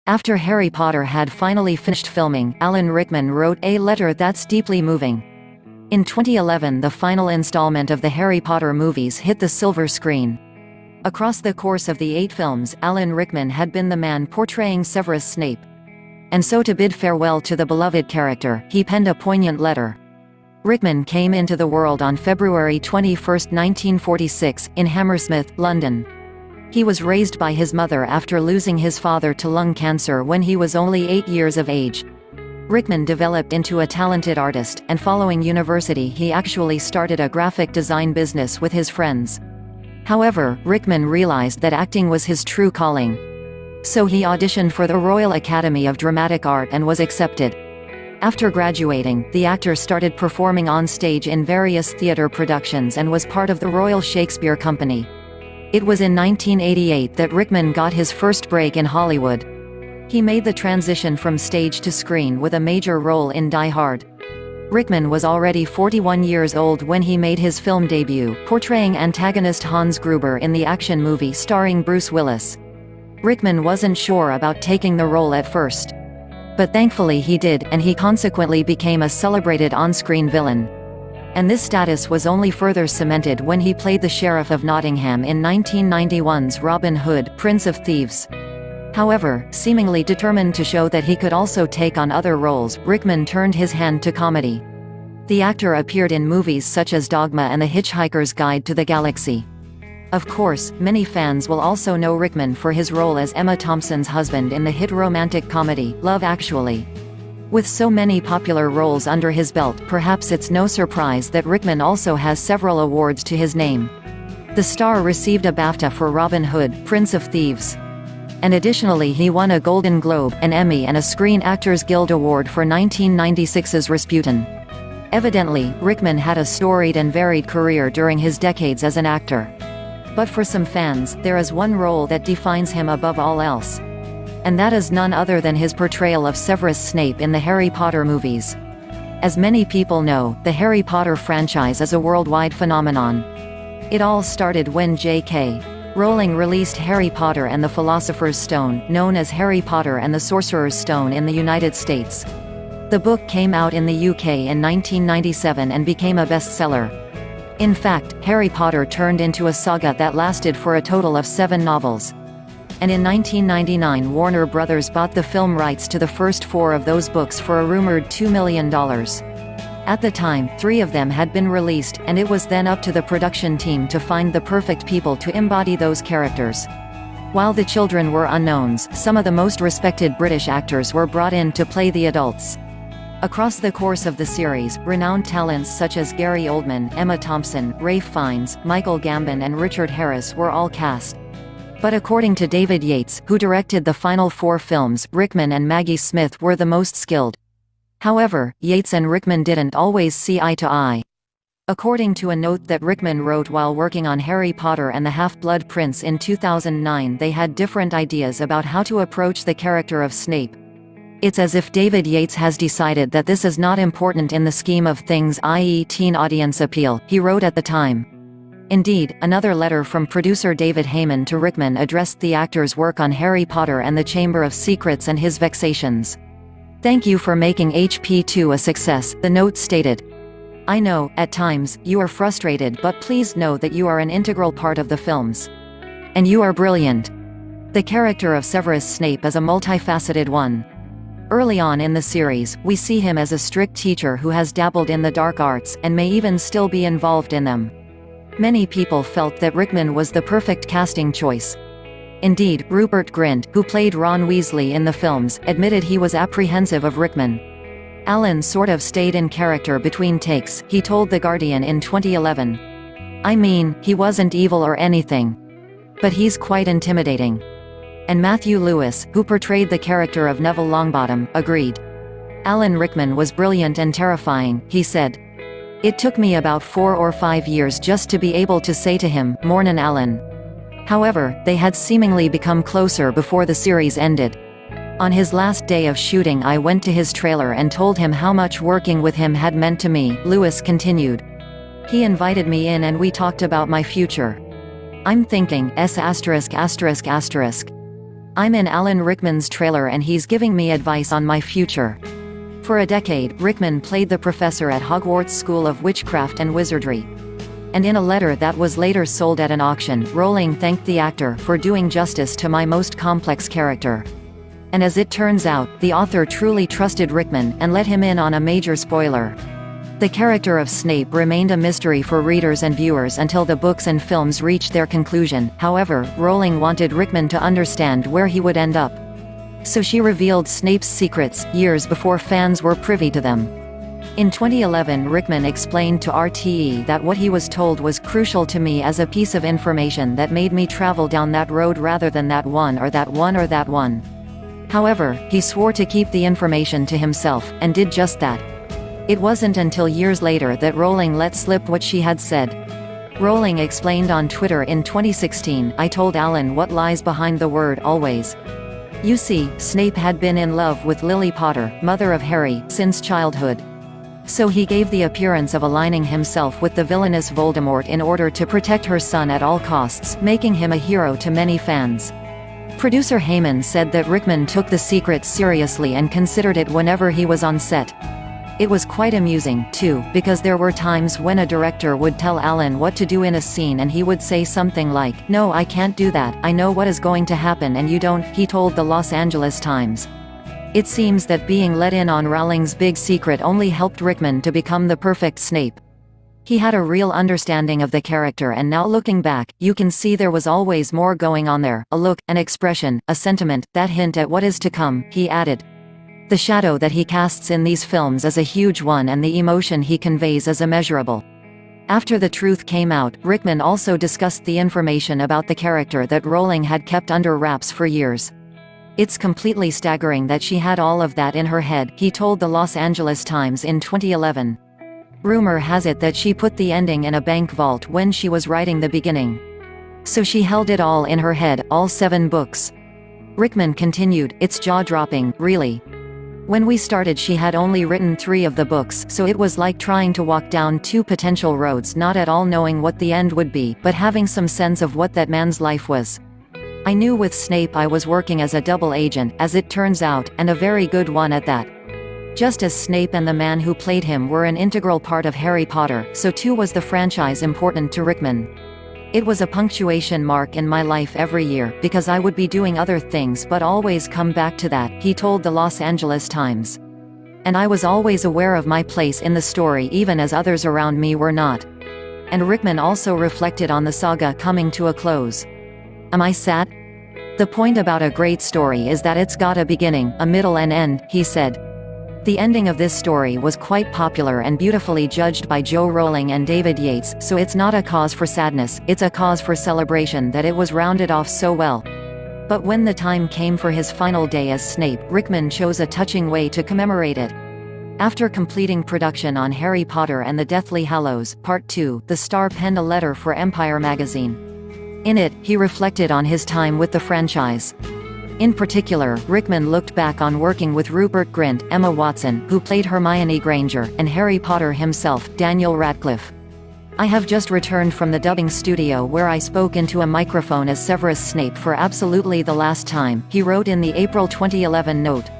After Harry Potter had finally finished filming, Alan Rickman wrote a letter that's deeply moving. In 2011, the final installment of the Harry Potter movies hit the silver screen. Across the course of the 8 films, Alan Rickman had been the man portraying Severus Snape. And so to bid farewell to the beloved character, he penned a poignant letter. Rickman came into the world on February 21, 1946, in Hammersmith, London. He was raised by his mother after losing his father to lung cancer when he was only 8 years of age. Rickman developed into a talented artist, and following university he actually started a graphic design business with his friends. However, Rickman realized that acting was his true calling. So he auditioned for the Royal Academy of Dramatic Art and was accepted. After graduating, the actor started performing on stage in various theatre productions and was part of the Royal Shakespeare Company. It was in 1988 that Rickman got his first break in Hollywood. He made the transition from stage to screen with a major role in Die Hard. Rickman was already 41 years old when he made his film debut, portraying antagonist Hans Gruber in the action movie starring Bruce Willis. Rickman wasn't sure about taking the role at first. But thankfully he did, and he consequently became a celebrated on-screen villain. And this status was only further cemented when he played the Sheriff of Nottingham in 1991's Robin Hood, Prince of Thieves. However, seemingly determined to show that he could also take on other roles, Rickman turned his hand to comedy. The actor appeared in movies such as Dogma and The Hitchhiker's Guide to the Galaxy. Of course, many fans will also know Rickman for his role as Emma Thompson's husband in the hit romantic comedy, Love Actually. With so many popular roles under his belt, perhaps it's no surprise that Rickman also has several awards to his name. The star received a BAFTA for Robin Hood, Prince of Thieves. And additionally he won a Golden Globe, an Emmy and a Screen Actors Guild Award for 1996's Rasputin. Evidently, Rickman had a storied and varied career during his decades as an actor. But for some fans, there is one role that defines him above all else. And that is none other than his portrayal of Severus Snape in the Harry Potter movies. As many people know, the Harry Potter franchise is a worldwide phenomenon. It all started when J.K. Rowling released Harry Potter and the Philosopher's Stone, known as Harry Potter and the Sorcerer's Stone in the United States. The book came out in the UK in 1997 and became a bestseller. In fact, Harry Potter turned into a saga that lasted for a total of 7 novels. And in 1999 Warner Brothers bought the film rights to the first 4 of those books for a rumored $2 million. At the time, 3 of them had been released, and it was then up to the production team to find the perfect people to embody those characters. While the children were unknowns, some of the most respected British actors were brought in to play the adults. Across the course of the series, renowned talents such as Gary Oldman, Emma Thompson, Ralph Fiennes, Michael Gambon and Richard Harris were all cast. But according to David Yates, who directed the final 4 films, Rickman and Maggie Smith were the most skilled. However, Yates and Rickman didn't always see eye to eye. According to a note that Rickman wrote while working on Harry Potter and the Half-Blood Prince in 2009, they had different ideas about how to approach the character of Snape. It's as if David Yates has decided that this is not important in the scheme of things, i.e. teen audience appeal, he wrote at the time. Indeed, another letter from producer David Heyman to Rickman addressed the actor's work on Harry Potter and the Chamber of Secrets and his vexations. "Thank you for making HP2 a success," the note stated. "I know, at times, you are frustrated, but please know that you are an integral part of the films. And you are brilliant." The character of Severus Snape is a multifaceted one. Early on in the series, we see him as a strict teacher who has dabbled in the dark arts, and may even still be involved in them. Many people felt that Rickman was the perfect casting choice. Indeed, Rupert Grint, who played Ron Weasley in the films, admitted he was apprehensive of Rickman. "Alan sort of stayed in character between takes," he told The Guardian in 2011. "I mean, he wasn't evil or anything. But he's quite intimidating." And Matthew Lewis, who portrayed the character of Neville Longbottom, agreed. "Alan Rickman was brilliant and terrifying," he said. "It took me about 4 or 5 years just to be able to say to him, 'Mornin' Alan.'" However, they had seemingly become closer before the series ended. "On his last day of shooting I went to his trailer and told him how much working with him had meant to me," Lewis continued. "He invited me in and we talked about my future. I'm thinking, I'm in Alan Rickman's trailer and he's giving me advice on my future." For a decade, Rickman played the professor at Hogwarts School of Witchcraft and Wizardry. And in a letter that was later sold at an auction, Rowling thanked the actor for doing justice to my most complex character. And as it turns out, the author truly trusted Rickman, and let him in on a major spoiler. The character of Snape remained a mystery for readers and viewers until the books and films reached their conclusion. However, Rowling wanted Rickman to understand where he would end up. So she revealed Snape's secrets, years before fans were privy to them. In 2011, Rickman explained to RTE that what he was told was crucial to me as a piece of information that made me travel down that road rather than that one or that one or that one. However, he swore to keep the information to himself, and did just that. It wasn't until years later that Rowling let slip what she had said. Rowling explained on Twitter in 2016, "I told Alan what lies behind the word always. You see, Snape had been in love with Lily Potter, mother of Harry, since childhood. So he gave the appearance of aligning himself with the villainous Voldemort in order to protect her son at all costs, making him a hero to many fans." Producer Heyman said that Rickman took the secret seriously and considered it whenever he was on set. It was quite amusing, too, because there were times when a director would tell Alan what to do in a scene and he would say something like, "No, I can't do that, I know what is going to happen and you don't," he told the Los Angeles Times. It seems that being let in on Rowling's big secret only helped Rickman to become the perfect Snape. He had a real understanding of the character, and now looking back, you can see there was always more going on there, a look, an expression, a sentiment, that hint at what is to come, he added. The shadow that he casts in these films is a huge one and the emotion he conveys is immeasurable. After the truth came out, Rickman also discussed the information about the character that Rowling had kept under wraps for years. "It's completely staggering that she had all of that in her head," he told the Los Angeles Times in 2011. "Rumor has it that she put the ending in a bank vault when she was writing the beginning. So she held it all in her head, all 7 books." Rickman continued, "It's jaw-dropping, really. When we started she had only written 3 of the books, so it was like trying to walk down 2 potential roads, not at all knowing what the end would be, but having some sense of what that man's life was. I knew with Snape I was working as a double agent, as it turns out, and a very good one at that. Just as Snape and the man who played him were an integral part of Harry Potter, so too was the franchise important to Rickman. It was a punctuation mark in my life every year, because I would be doing other things but always come back to that," he told the Los Angeles Times. "And I was always aware of my place in the story even as others around me were not." And Rickman also reflected on the saga coming to a close. "Am I sad? The point about a great story is that it's got a beginning, a middle and end," he said. The ending of this story was quite popular and beautifully judged by Joe Rowling and David Yates, so it's not a cause for sadness, it's a cause for celebration that it was rounded off so well. But when the time came for his final day as Snape, Rickman chose a touching way to commemorate it. After completing production on Harry Potter and the Deathly Hallows, Part 2, the star penned a letter for Empire magazine. In it, he reflected on his time with the franchise. In particular, Rickman looked back on working with Rupert Grint, Emma Watson, who played Hermione Granger, and Harry Potter himself, Daniel Radcliffe. "I have just returned from the dubbing studio where I spoke into a microphone as Severus Snape for absolutely the last time," he wrote in the April 2011 note.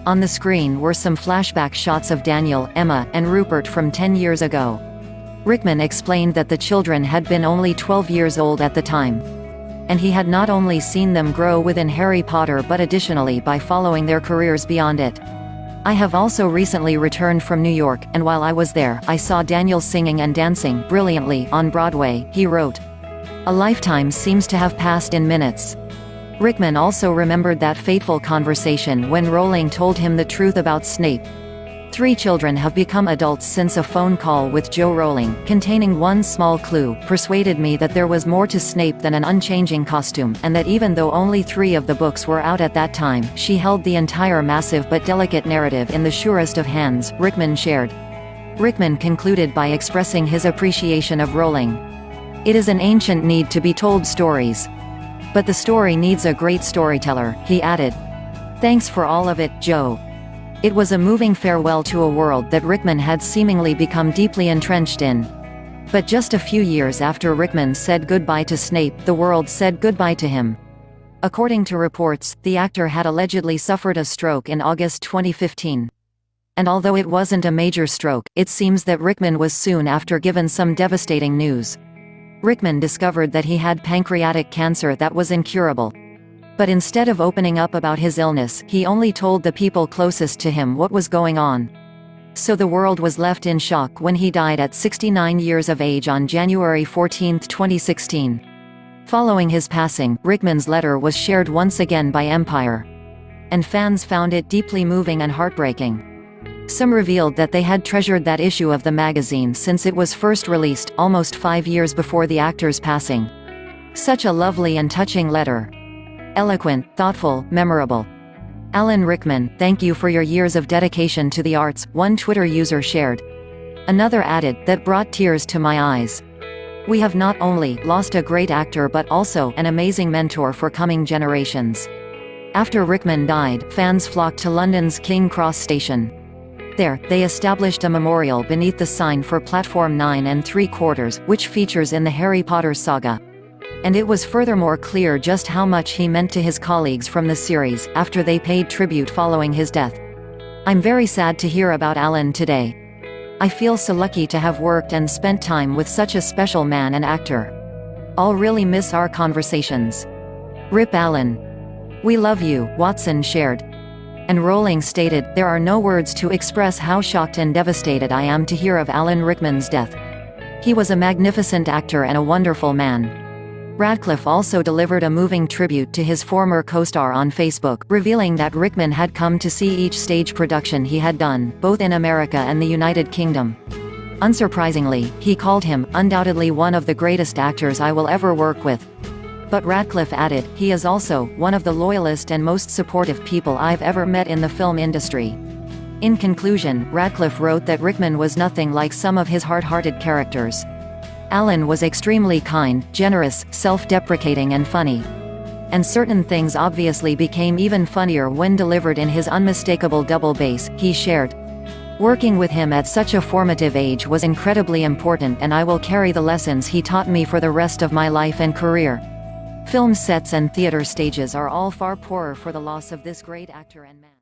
On the screen were some flashback shots of Daniel, Emma, and Rupert from 10 years ago. Rickman explained that the children had been only 12 years old at the time. And he had not only seen them grow within Harry Potter but additionally by following their careers beyond it. "I have also recently returned from New York, and while I was there, I saw Daniel singing and dancing brilliantly on Broadway," he wrote. "A lifetime seems to have passed in minutes." Rickman also remembered that fateful conversation when Rowling told him the truth about Snape. 3 children have become adults since a phone call with Joe Rowling, containing one small clue, persuaded me that there was more to Snape than an unchanging costume, and that even though only 3 of the books were out at that time, she held the entire massive but delicate narrative in the surest of hands," Rickman shared. Rickman concluded by expressing his appreciation of Rowling. "It is an ancient need to be told stories. But the story needs a great storyteller," he added. "Thanks for all of it, Joe." It was a moving farewell to a world that Rickman had seemingly become deeply entrenched in. But just a few years after Rickman said goodbye to Snape, the world said goodbye to him. According to reports, the actor had allegedly suffered a stroke in August 2015. And although it wasn't a major stroke, it seems that Rickman was soon after given some devastating news. Rickman discovered that he had pancreatic cancer that was incurable. But instead of opening up about his illness, he only told the people closest to him what was going on. So the world was left in shock when he died at 69 years of age on January 14, 2016. Following his passing, Rickman's letter was shared once again by Empire. And fans found it deeply moving and heartbreaking. Some revealed that they had treasured that issue of the magazine since it was first released, almost 5 years before the actor's passing. Such a lovely and touching letter. Eloquent, thoughtful, memorable. Alan Rickman, thank you for your years of dedication to the arts, one Twitter user shared. Another added, that brought tears to my eyes. We have not only lost a great actor but also an amazing mentor for coming generations. After Rickman died, fans flocked to London's King Cross station. There, they established a memorial beneath the sign for Platform 9 3/4, which features in the Harry Potter saga. And it was furthermore clear just how much he meant to his colleagues from the series, after they paid tribute following his death. I'm very sad to hear about Alan today. I feel so lucky to have worked and spent time with such a special man and actor. I'll really miss our conversations. Rip Alan. We love you, Watson shared. And Rowling stated, there are no words to express how shocked and devastated I am to hear of Alan Rickman's death. He was a magnificent actor and a wonderful man. Radcliffe also delivered a moving tribute to his former co-star on Facebook, revealing that Rickman had come to see each stage production he had done, both in America and the United Kingdom. Unsurprisingly, he called him, undoubtedly one of the greatest actors I will ever work with. But Radcliffe added, he is also one of the loyalest and most supportive people I've ever met in the film industry. In conclusion, Radcliffe wrote that Rickman was nothing like some of his hard-hearted characters. Alan was extremely kind, generous, self-deprecating and funny. And certain things obviously became even funnier when delivered in his unmistakable double bass, he shared. Working with him at such a formative age was incredibly important, and I will carry the lessons he taught me for the rest of my life and career. Film sets and theater stages are all far poorer for the loss of this great actor and man.